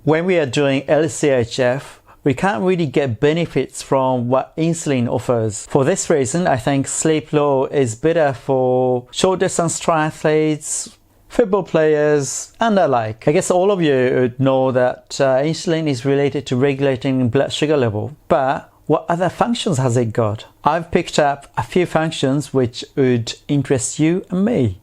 When we are doing LCHF, we can't really get benefits from what insulin offers. For this reason, I think Sleep Low is better for short distance triathletes, football players, and the like. I guess all of you would know that insulin is related to regulating blood sugar level, but what other functions has it got? I've picked up a few functions which would interest you and me.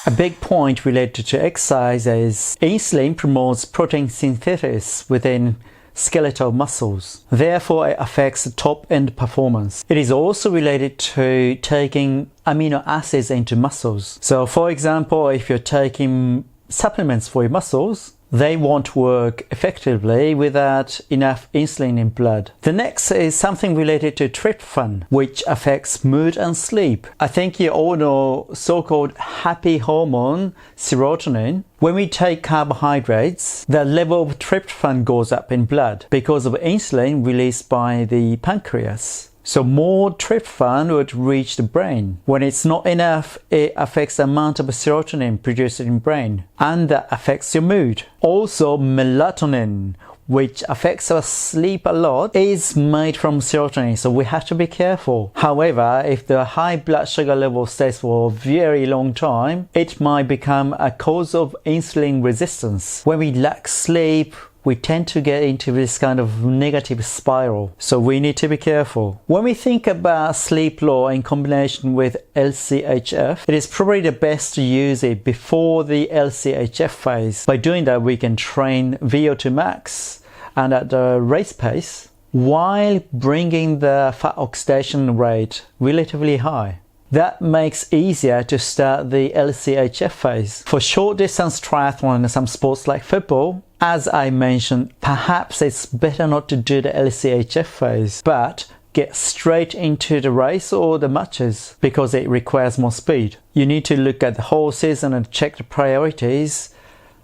A big point related to exercise is insulin promotes protein synthesis within skeletal muscles. Therefore, it affects the top-end performance. It is also related to taking amino acids into muscles. So, for example, if you're taking supplements for your muscles, they won't work effectively without enough insulin in blood. The next is something related to tryptophan, which affects mood and sleep. I think you all know so-called happy hormone, serotonin. When we take carbohydrates, the level of tryptophan goes up in blood because of insulin released by the pancreas. So more tryptophan would reach the brain. When it's not enough, it affects the amount of serotonin produced in the brain, and that affects your mood. Also, melatonin, which affects our sleep a lot, is made from serotonin, so we have to be careful. However, if the high blood sugar level stays for a very long time, it might become a cause of insulin resistance. When we lack sleep, we tend to get into this kind of negative spiral. So we need to be careful. When we think about Sleep Low in combination with LCHF, it is probably the best to use it before the LCHF phase. By doing that, we can train VO2 max and at the race pace while bringing the fat oxidation rate relatively high. That makes it easier to start the LCHF phase. For short distance triathlon and some sports like football, as I mentioned, perhaps it's better not to do the LCHF phase, but get straight into the race or the matches because it requires more speed. You need to look at the whole season and check the priorities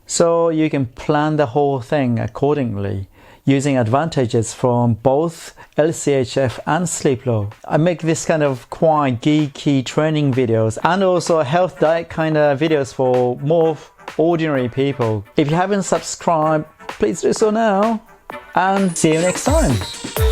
so you can plan the whole thing accordingly, using advantages from both LCHF and Sleep Low. I make this kind of quite geeky training videos and also health diet kind of videos for more ordinary people. If you haven't subscribed, please do so now, and see you next time.